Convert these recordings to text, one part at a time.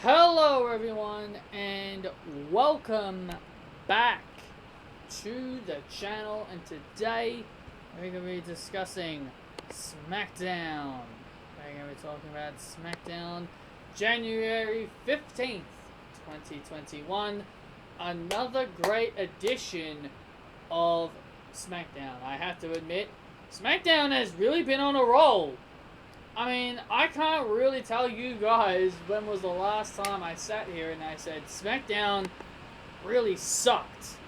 Hello everyone and welcome back to the channel, and today we're going to be discussing Smackdown. We're going to be talking about Smackdown January 15th, 2021. Another great edition of Smackdown. I have to admit, Smackdown has really been on a roll. I mean, I can't really tell you guys when was the last time I sat here and I said Smackdown really sucked.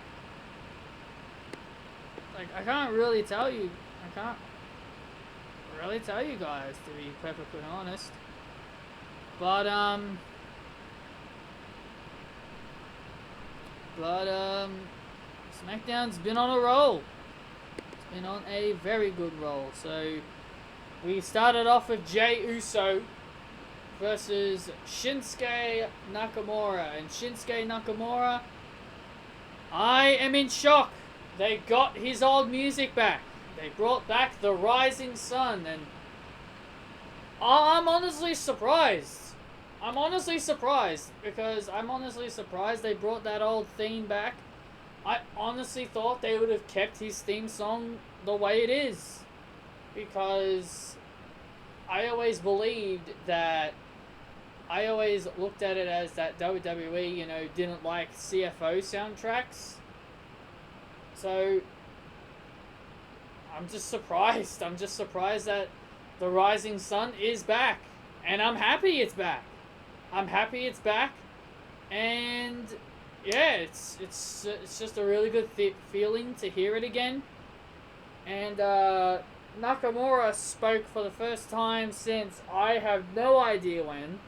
Like, I can't really tell you guys, to be perfectly honest. But Smackdown's been on a roll. It's been on a very good roll. So we started off with Jey Uso versus Shinsuke Nakamura. And Shinsuke Nakamura, I am in shock. They got his old music back. They brought back the Rising Sun, and I'm honestly surprised. Because I'm honestly surprised they brought that old theme back. I honestly thought they would have kept his theme song the way it is. Because I always looked at it as that WWE, didn't like CFO soundtracks. So I'm just surprised. I'm just surprised that the Rising Sun is back. And I'm happy it's back. And yeah, it's just a really good feeling to hear it again. And Nakamura spoke for the first time since I have no idea when.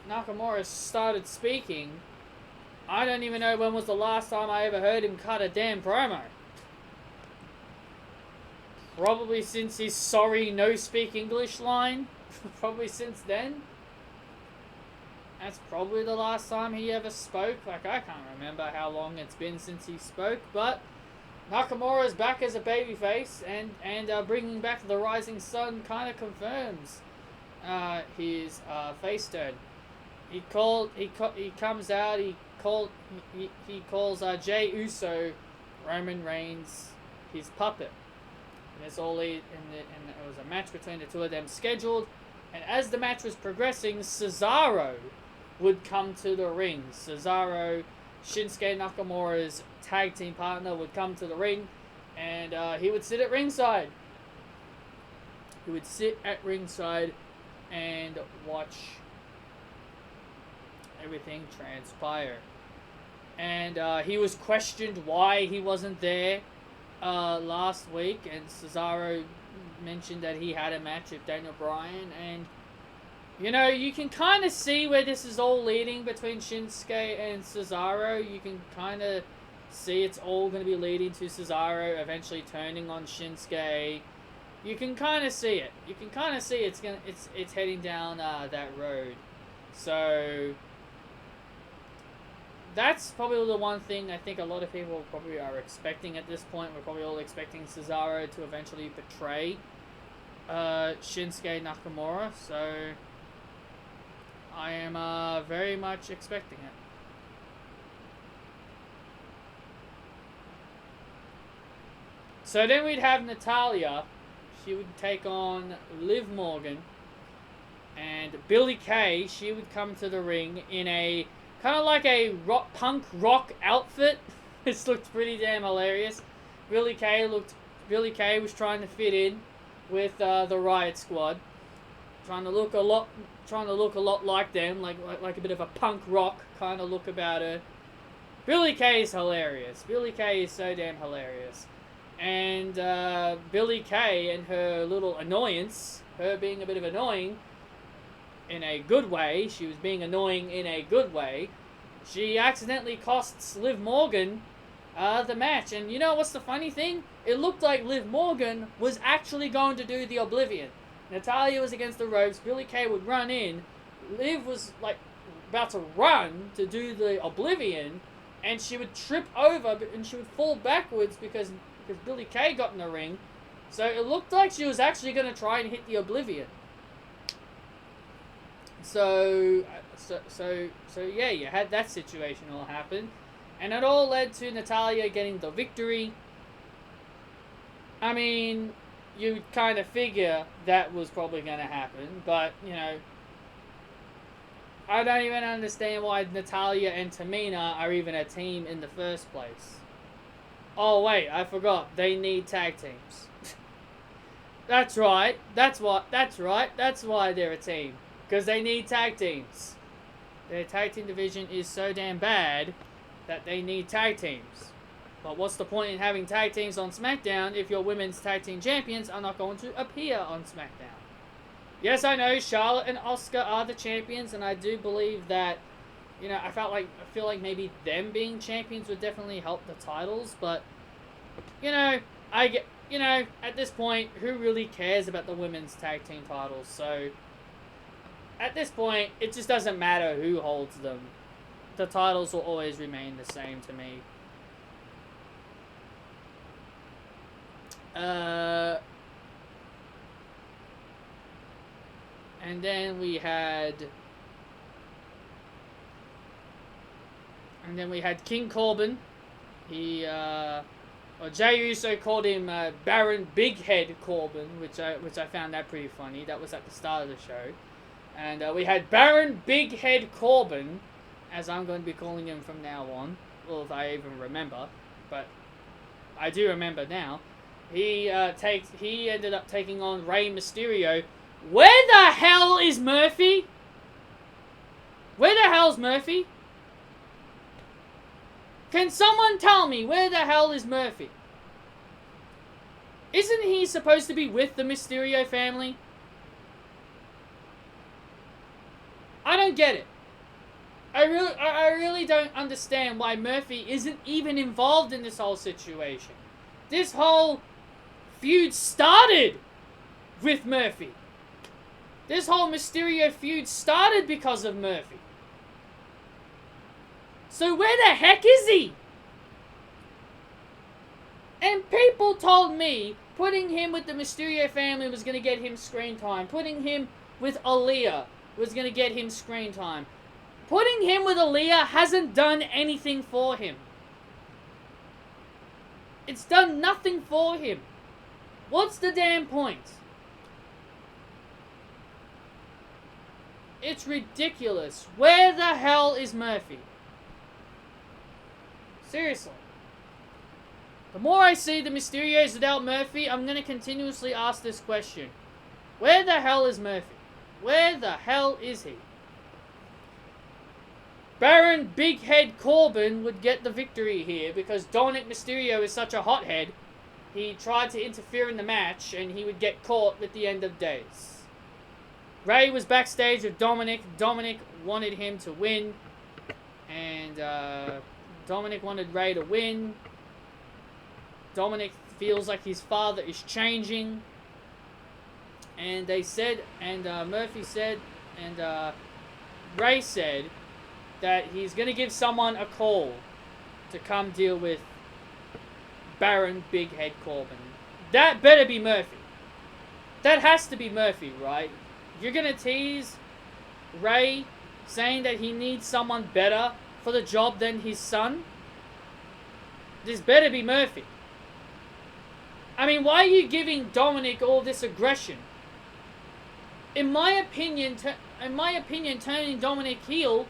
Nakamura started speaking. I don't even know when was the last time I ever heard him cut a damn promo. Probably since his sorry no speak English line. Probably since then. That's probably the last time he ever spoke. Like, I can't remember how long it's been since he spoke, but Nakamura is back as a babyface, and bringing back the Rising Sun kind of confirms his face turn. He calls Jey Uso, Roman Reigns, his puppet. And it was a match between the two of them scheduled. And as the match was progressing, Cesaro would come to the ring. Cesaro, Shinsuke Nakamura's tag team partner, would come to the ring, and he would sit at ringside. He would sit at ringside and watch everything transpire. And he was questioned why he wasn't there last week, and Cesaro mentioned that he had a match with Daniel Bryan, and you can kind of see where this is all leading between Shinsuke and Cesaro. You can kind of see it's all going to be leading to Cesaro eventually turning on Shinsuke. You can kind of see it. You can kind of see it's heading down that road. So that's probably the one thing I think a lot of people probably are expecting at this point. We're probably all expecting Cesaro to eventually betray Shinsuke Nakamura. So I am very much expecting it. So then we'd have Natalya. She would take on Liv Morgan. And Billie Kay, she would come to the ring in a kind of like a punk rock outfit. This looked pretty damn hilarious. Billie Kay was trying to fit in with the Riot Squad, trying to look a lot like them, like a bit of a punk rock kind of look about her. Billie Kay is hilarious. Billie Kay is so damn hilarious. And Billie Kay and her little annoyance, her being a bit of annoying in a good way, she was being annoying in a good way, she accidentally costs Liv Morgan the match. And you know what's the funny thing? It looked like Liv Morgan was actually going to do the Oblivion. Natalya was against the ropes, Billie Kay would run in, Liv was like about to run to do the Oblivion, and she would trip over and she would fall backwards because Billie Kay got in the ring. So it looked like she was actually going to try and hit the Oblivion. So yeah, you had that situation all happen, and it all led to Natalya getting the victory. I mean, you'd kind of figure that was probably going to happen, but, you know, I don't even understand why Natalya and Tamina are even a team in the first place. Oh, wait, I forgot. They need tag teams. That's right. That's right. That's why they're a team. Because they need tag teams. Their tag team division is so damn bad that they need tag teams. But what's the point in having tag teams on SmackDown if your women's tag team champions are not going to appear on SmackDown? Yes, I know Charlotte and Asuka are the champions, and I do believe that, you know, I feel like maybe them being champions would definitely help the titles, but, you know, at this point, who really cares about the women's tag team titles? So, at this point, it just doesn't matter who holds them. The titles will always remain the same to me. And then we had King Corbin. He Jey Uso called him Baron Big Head Corbin, which I found that pretty funny. That was at the start of the show. And we had Baron Big Head Corbin, as I'm going to be calling him from now on. Well, if I even remember, but I do remember now. He ended up taking on Rey Mysterio. Where the hell is Murphy? Where the hell's Murphy? Can someone tell me where the hell is Murphy? Isn't he supposed to be with the Mysterio family? I don't get it. I really don't understand why Murphy isn't even involved in this whole situation. This whole feud started with Murphy. This whole Mysterio feud started because of Murphy. So where the heck is he? And people told me putting him with the Mysterio family was going to get him screen time. Putting him with Aaliyah was going to get him screen time. Putting him with Aaliyah hasn't done anything for him. It's done nothing for him. What's the damn point? It's ridiculous. Where the hell is Murphy? Seriously. The more I see the Mysterios without Murphy, I'm going to continuously ask this question. Where the hell is Murphy? Where the hell is he? Baron Big Head Corbin would get the victory here because Dominic Mysterio is such a hothead. He tried to interfere in the match and he would get caught at the end of days. Ray was backstage with Dominic. Dominic wanted him to win. And Dominic wanted Ray to win. Dominic feels like his father is changing. And they said, and Murphy said, and Ray said that he's going to give someone a call to come deal with Baron Big Head Corbin. That better be Murphy. That has to be Murphy, right? You're going to tease Ray saying that he needs someone better for the job than his son? This better be Murphy. I mean, why are you giving Dominic all this aggression? In my opinion, turning Dominic heel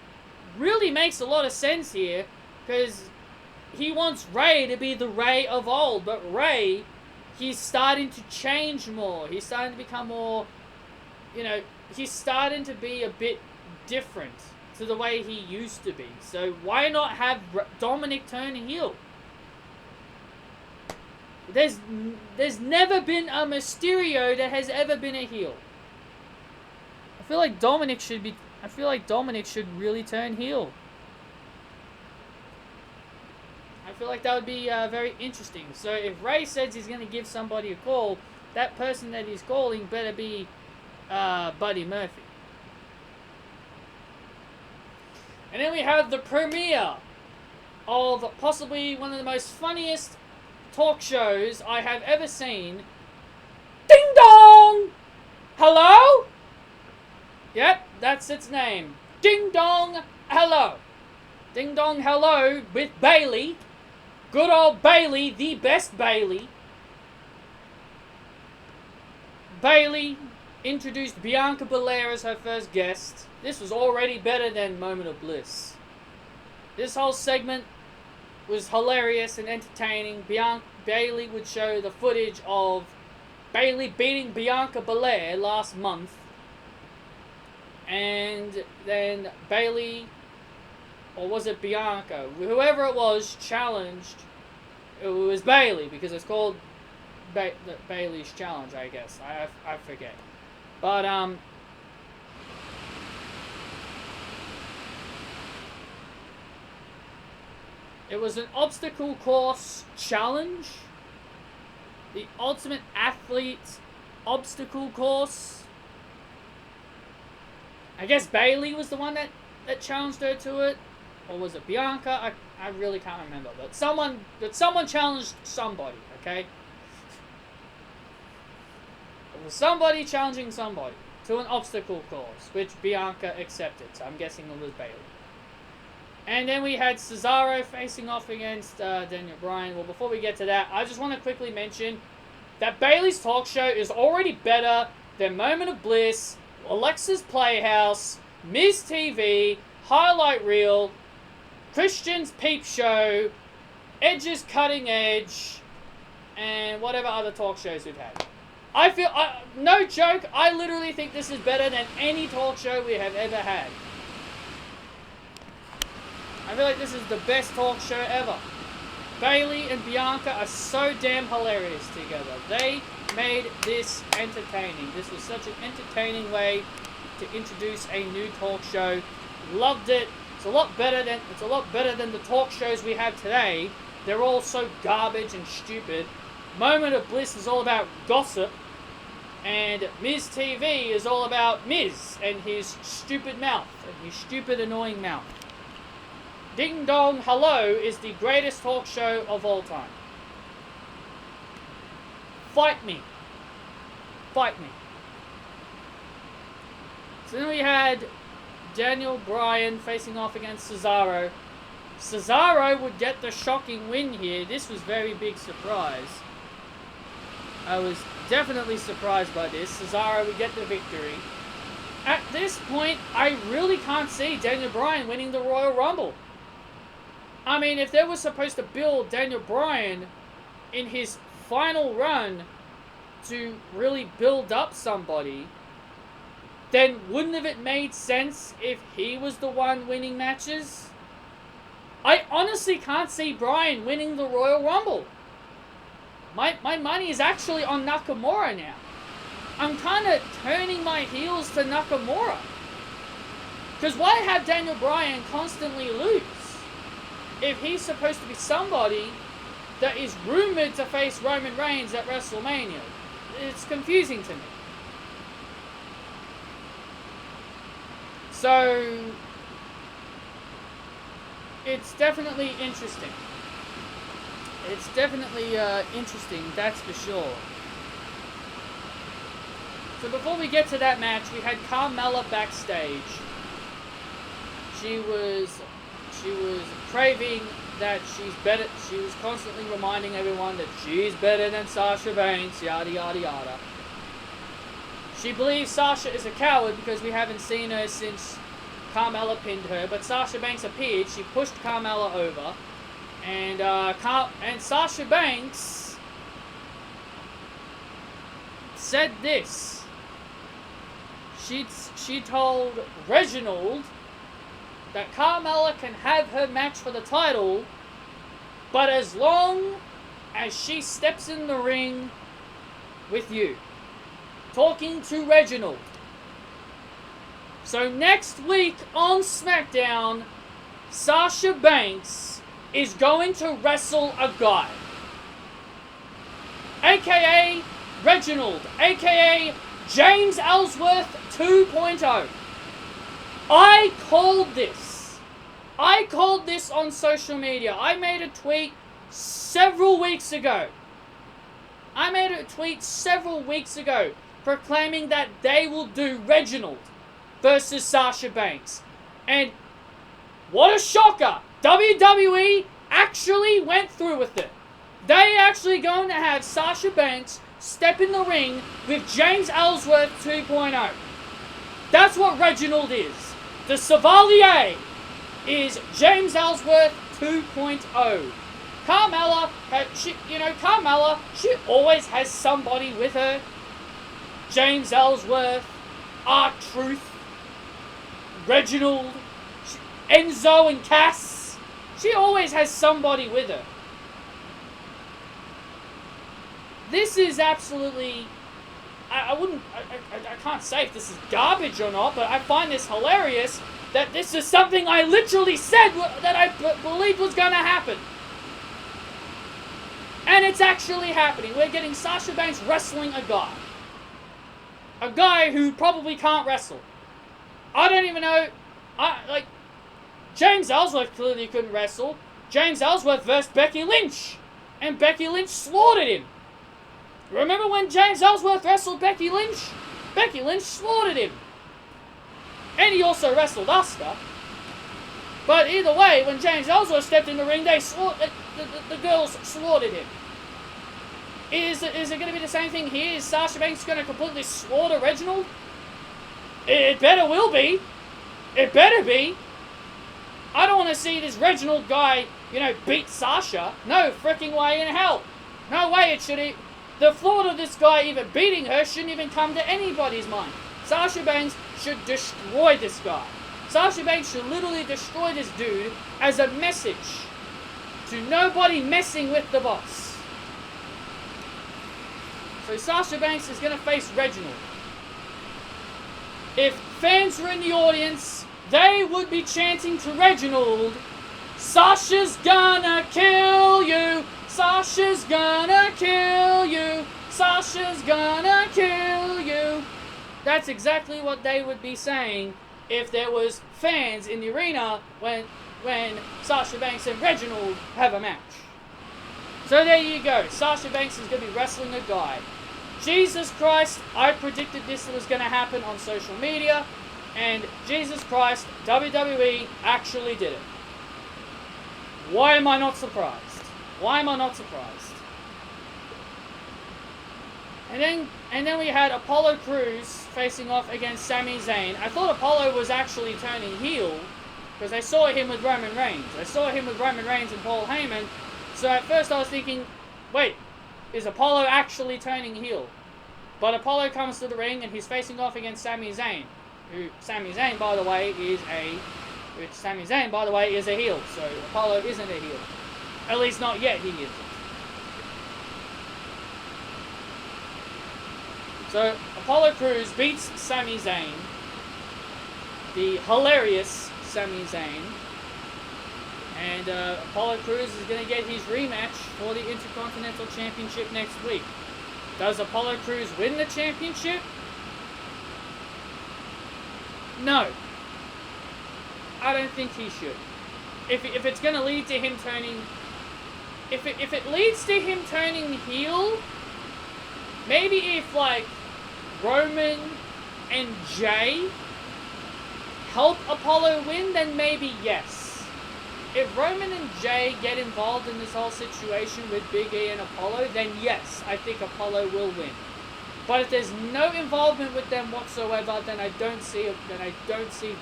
really makes a lot of sense here, because he wants Ray to be the Ray of old, but Ray, he's starting to change more. He's starting to become more, you know, he's starting to be a bit different to the way he used to be. So why not have Dominic turn heel? There's never been a Mysterio that has ever been a heel. I feel like Dominic should really turn heel. I feel like that would be very interesting. So if Ray says he's going to give somebody a call, that person that he's calling better be Buddy Murphy. And then we have the premiere of possibly one of the most funniest talk shows I have ever seen. Ding dong! Hello? Yep, That's its name. Ding Dong Hello. Ding Dong Hello with Bayley. Good old Bayley, the best Bayley. Bayley introduced Bianca Belair as her first guest. This was already better than Moment of Bliss. This whole segment was hilarious and entertaining. Bayley would show the footage of Bayley beating Bianca Belair last month. And then Bayley, or was it Bianca? Whoever it was challenged. It was Bayley because it's called Bayley's Challenge, I guess. I forget. But, it was an obstacle course challenge. The Ultimate Athlete obstacle course. I guess Bayley was the one that challenged her to it. Or was it Bianca? I really can't remember. But someone challenged somebody, okay? It was somebody challenging somebody to an obstacle course, which Bianca accepted. So I'm guessing it was Bayley. And then we had Cesaro facing off against Daniel Bryan. Well, before we get to that, I just want to quickly mention that Bayley's talk show is already better than Moment of Bliss, Alexa's Playhouse, Miz TV, Highlight Reel, Christian's Peep Show, Edge's Cutting Edge, and whatever other talk shows we've had. I feel, no joke, I literally think this is better than any talk show we have ever had. I feel like this is the best talk show ever. Bayley and Bianca are so damn hilarious together. They made this entertaining. This was such an entertaining way to introduce a new talk show. Loved it. It's a lot better than the talk shows we have today. They're all so garbage and stupid. Moment of Bliss is all about gossip, and Miz TV is all about Miz and his stupid mouth and his stupid annoying mouth. Ding Dong Hello is the greatest talk show of all time. Fight me. Fight me. So then we had Daniel Bryan facing off against Cesaro. Cesaro would get the shocking win here. This was very big surprise. I was definitely surprised by this. Cesaro would get the victory. At this point, I really can't see Daniel Bryan winning the Royal Rumble. I mean, if they were supposed to build Daniel Bryan in his final run to really build up somebody, then wouldn't have it made sense if he was the one winning matches? I honestly can't see Bryan winning the Royal Rumble. My money is actually on Nakamura now. I'm kind of turning my heels to Nakamura. Because why have Daniel Bryan constantly lose? If he's supposed to be somebody that is rumored to face Roman Reigns at WrestleMania. It's confusing to me. So, it's definitely interesting. It's definitely interesting, that's for sure. So before we get to that match, we had Carmella backstage. She was craving that she's better. She was constantly reminding everyone that she's better than Sasha Banks, yada yada yada. She believes Sasha is a coward because we haven't seen her since Carmella pinned her, but Sasha Banks appeared. She pushed Carmella over, and Sasha Banks said this. She told Reginald that Carmella can have her match for the title, but as long as she steps in the ring with you. Talking to Reginald. So next week on Smackdown, Sasha Banks is going to wrestle a guy. AKA Reginald. AKA James Ellsworth 2.0. I called this. I called this on social media. I made a tweet several weeks ago. proclaiming that they will do Reginald. versus Sasha Banks. And what a shocker! WWE actually went through with it. They actually going to have Sasha Banks step in the ring with James Ellsworth 2.0. That's what Reginald is. The Chevalier is James Ellsworth 2.0. Carmella, she always has somebody with her. James Ellsworth, R-Truth, Reginald, Enzo and Cass. She always has somebody with her. This is absolutely... I can't say if this is garbage or not, but I find this hilarious that this is something I literally said that I believed was going to happen. And it's actually happening. We're getting Sasha Banks wrestling a guy. A guy who probably can't wrestle. I don't even know... James Ellsworth clearly couldn't wrestle. James Ellsworth versus Becky Lynch. And Becky Lynch slaughtered him. Remember when James Ellsworth wrestled Becky Lynch? Becky Lynch slaughtered him. And he also wrestled Asuka. But either way, when James Ellsworth stepped in the ring, the girls slaughtered him. Is it going to be the same thing here? Is Sasha Banks going to completely slaughter Reginald? It better will be. It better be. I don't want to see this Reginald guy, beat Sasha. No freaking way in hell. No way it should. The thought of this guy even beating her shouldn't even come to anybody's mind. Sasha Banks should destroy this guy. Sasha Banks should literally destroy this dude as a message to nobody messing with the boss. So Sasha Banks is going to face Reginald. If fans were in the audience, they would be chanting to Reginald, "Sasha's gonna kill you! Sasha's gonna kill you! Sasha's gonna kill you!" That's exactly what they would be saying if there was fans in the arena when Sasha Banks and Reginald have a match. So there you go. Sasha Banks is going to be wrestling a guy. Jesus Christ, I predicted this was going to happen on social media, and Jesus Christ, WWE actually did it. Why am I not surprised? Why am I not surprised? And then we had Apollo Crews facing off against Sami Zayn. I thought Apollo was actually turning heel because I saw him with Roman Reigns. I saw him with Roman Reigns and Paul Heyman. So at first I was thinking, wait, is Apollo actually turning heel? But Apollo comes to the ring and he's facing off against Sami Zayn. Sami Zayn, by the way, is a heel. So Apollo isn't a heel. At least not yet, he isn't. So Apollo Crews beats Sami Zayn. The hilarious Sami Zayn. And Apollo Crews is going to get his rematch for the Intercontinental Championship next week. Does Apollo Crews win the championship? No. I don't think he should. If it's going to lead to him turning... If it leads to him turning heel, maybe if, Roman and Jay help Apollo win, then maybe yes. If Roman and Jay get involved in this whole situation with Big E and Apollo, then yes, I think Apollo will win. But if there's no involvement with them whatsoever, then I don't see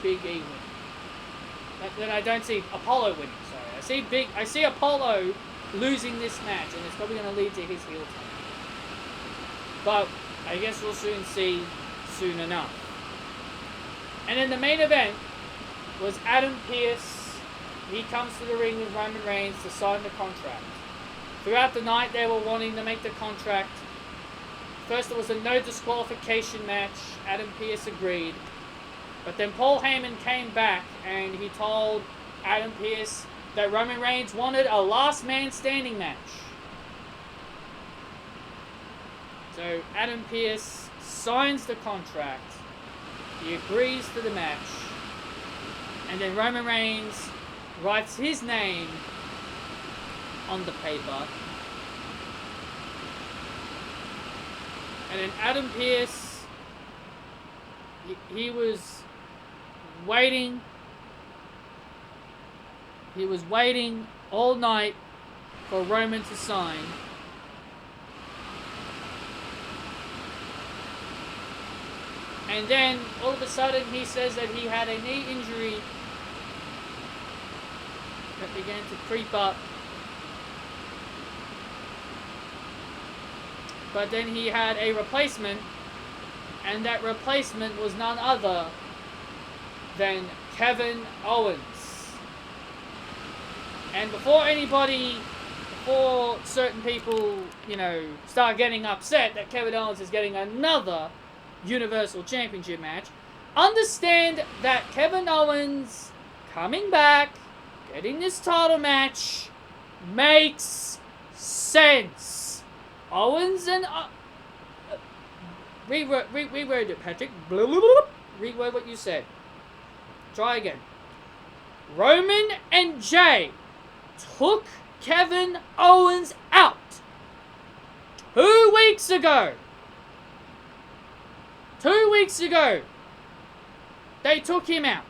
Big E win. Then I don't see Apollo winning. Sorry, I see Apollo losing this match, and it's probably going to lead to his heel turn. But I guess we'll see soon enough. And then the main event was Adam Pearce. He comes to the ring with Roman Reigns to sign the contract. Throughout the night, they were wanting to make the contract. First, it was a no disqualification match. Adam Pearce agreed. But then Paul Heyman came back and he told Adam Pearce that Roman Reigns wanted a last man standing match. So Adam Pearce signs the contract. He agrees to the match. And then Roman Reigns writes his name on the paper. And then Adam Pearce, he was waiting. He was waiting all night for Roman to sign. And then, all of a sudden, he says that he had a knee injury that began to creep up. But then he had a replacement, and that replacement was none other than Kevin Owens. And before certain people, start getting upset that Kevin Owens is getting another Universal Championship match, understand that Kevin Owens coming back, getting this title match, makes sense. Owens and... reword it, Patrick. Reword what you said. Try again. Roman and Jay took Kevin Owens out 2 weeks ago. 2 weeks ago, they took him out.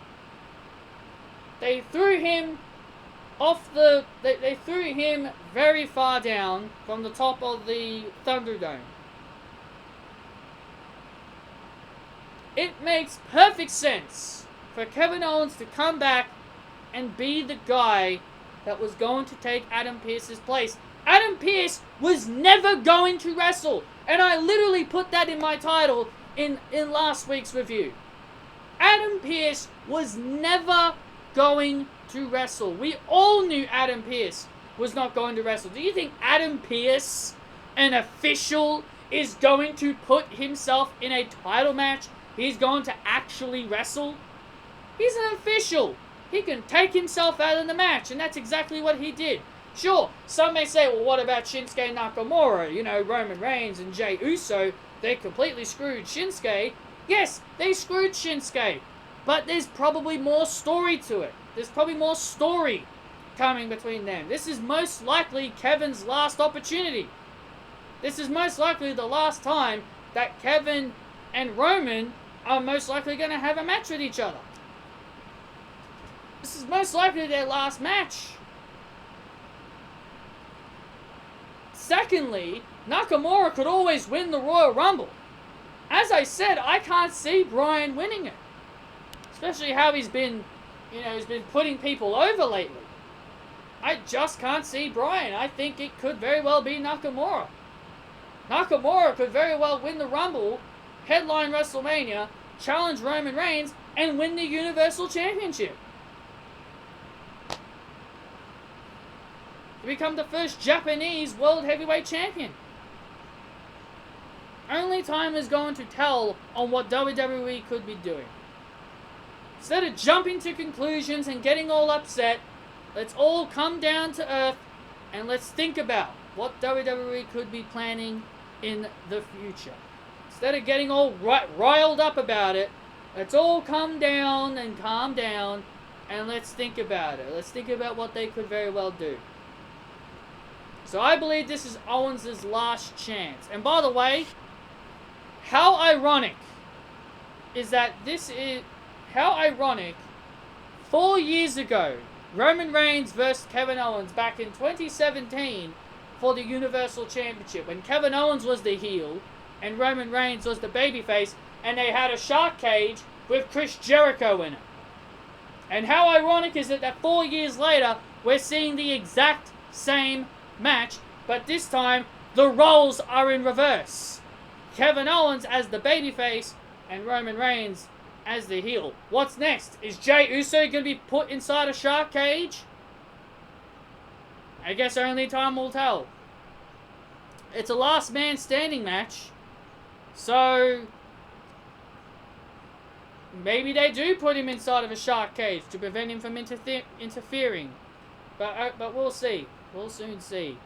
They threw him off the... They threw him very far down from the top of the Thunderdome. It makes perfect sense for Kevin Owens to come back and be the guy that was going to take Adam Pearce's place. Adam Pearce was never going to wrestle. And I literally put that in my title in last week's review. Adam Pearce was never going to wrestle. We all knew Adam Pearce was not going to wrestle. Do you think Adam Pearce, an official, is going to put himself in a title match? He's going to actually wrestle? He's an official. He can take himself out of the match, and that's exactly what he did. Sure, some may say, well, what about Shinsuke Nakamura? Roman Reigns and Jey Uso, they completely screwed Shinsuke. Yes, they screwed Shinsuke. But there's probably more story to it. There's probably more story coming between them. This is most likely Kevin's last opportunity. This is most likely the last time that Kevin and Roman are most likely going to have a match with each other. This is most likely their last match. Secondly, Nakamura could always win the Royal Rumble. As I said, I can't see Bryan winning it. Especially how he's been putting people over lately. I just can't see Bryan. I think it could very well be Nakamura. Nakamura could very well win the Rumble, headline WrestleMania, challenge Roman Reigns, and win the Universal Championship. To become the first Japanese World Heavyweight Champion. Only time is going to tell on what WWE could be doing. Instead of jumping to conclusions and getting all upset, let's all come down to earth and let's think about what WWE could be planning in the future. Instead of getting all riled up about it, let's all come down and calm down and let's think about it. Let's think about what they could very well do. So I believe this is Owens' last chance. And by the way, how ironic is that this is... How ironic, 4 years ago, Roman Reigns versus Kevin Owens back in 2017 for the Universal Championship, when Kevin Owens was the heel and Roman Reigns was the babyface, and they had a shark cage with Chris Jericho in it. And how ironic is it that 4 years later, we're seeing the exact same match, but this time, the roles are in reverse. Kevin Owens as the babyface, and Roman Reigns as the heel. What's next? Is Jey Uso going to be put inside a shark cage? I guess only time will tell. It's a last man standing match, so maybe they do put him inside of a shark cage to prevent him from interfering. But we'll see. We'll soon see.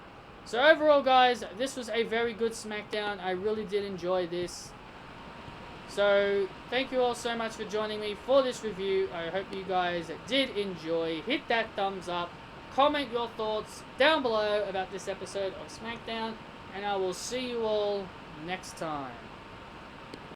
So overall, guys, this was a very good SmackDown. I really did enjoy this. So, thank you all so much for joining me for this review. I hope you guys did enjoy. Hit that thumbs up. Comment your thoughts down below about this episode of SmackDown. And I will see you all next time.